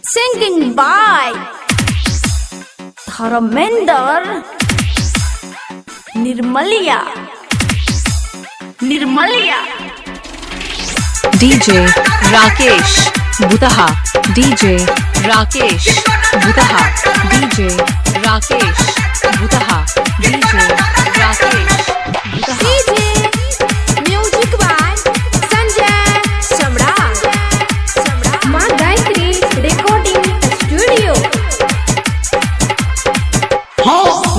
Singing by Dharmender Nirmalia. DJ Rakesh Butaha. DJ Rakesh Butaha. DJ Rakesh Butaha. DJ Rakesh Butaha. DJ Music by Sanjay Samrat. Ma Gayatri Recording Studio.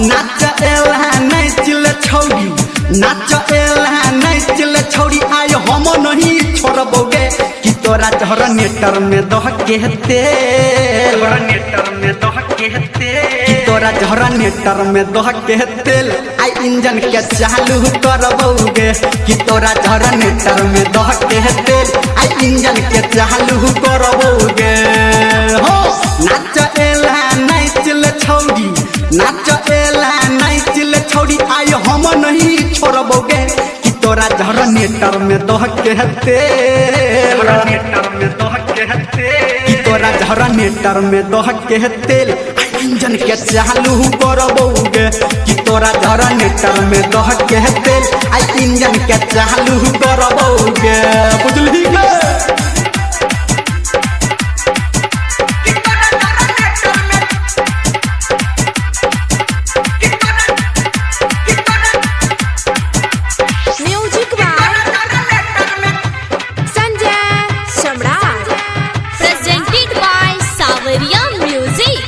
नाच एला नहीं चिल्ले छौड़ी नाच एला नहीं चिल्ले छौड़ी आय हम नहीं छोड़बोगे कि तोरा जहर नेटर में दह के तेल कि तोरा जहर नेटर में दह के तेल आई इंजन के चालू करबोगे कि तोरा जहर नेटर में दह के तेल आई इंजन के चालू करबोगे हो नाच एला नहीं चिल्ले छौड़ी नाच एला नहीं चिल्ले छौड़ी आय हम नहीं छोड़बोगे कि तोरा जहर नेटर में दह के तेल कि तोरा जहर नेटर में दह के तेल इंजन के चालू करबोगे कि तोरा जहर नेटर में दह के तेल आई इंजन के चालू करबोगे बुझली गे Music by Sanjay Samrat. Presented by Savaria Music.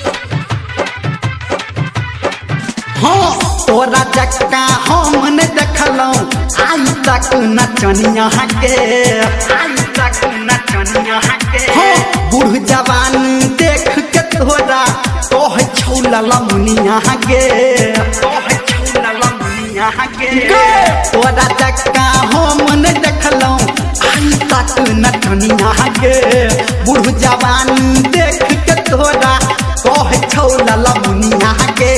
हाँ तोरा जक्का हम ने देखलौं आज तक नचनिया के हाँ बूढ़ जवान देख के तोरा कह छौला लमुनिया गे तोरा जक्का हम ने देखलौं आज तक नचनिया के बूढ़ जवान देख के तोरा कह छौला लमुनिया गे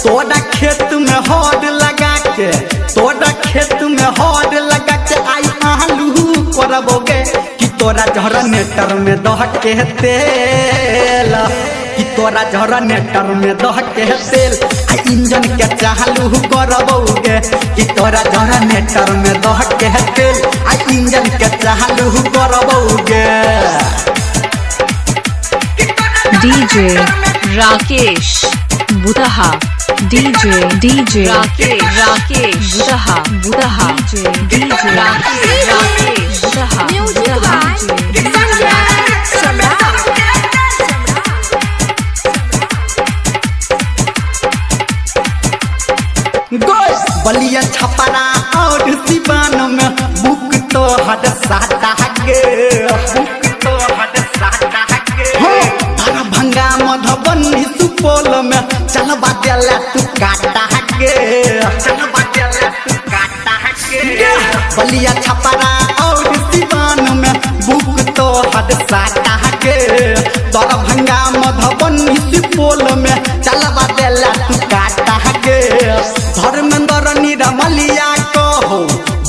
तोरा खेत में हर लगा के तोरा खेत में हर लगा के आई आलू करबोगे कि तोरा जहर नेटर में दह के तेल कि तोरा जहर नेटर में दह के तेल आई इंजन के चालू करबोगे कि तोरा जहर नेटर में दह के तेल आई इंजन के चालू करबोगे DJ Rakesh Butaha. DJ Rakesh Butaha. DJ Rakesh Butaha. Music by Sanjay Samrat. बलिया छपरा और सिवान में बुक तो हद साटा भंगा मधुबनी सुपौल में चलबा देला तू काटा बलिया छपरा और सिवान में बुक तो हद साटा भंगा मधुबनी सुपौल में चलबा देला तू काटा धर्मेंद्र निरमलिया कहो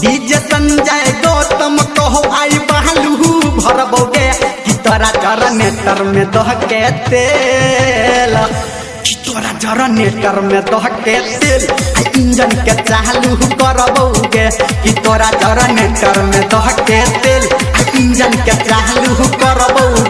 डीजे संजय गौतम कहो आई बहलू भरबोगे कि तोरा जहर नेटर में दह के तेल कि तोरा जहर नेटर में दह के तेल आई इंजन के चालू करबोगे कि तोरा जहर नेटर में दह के तेल आई इंजन के चालू करबोगे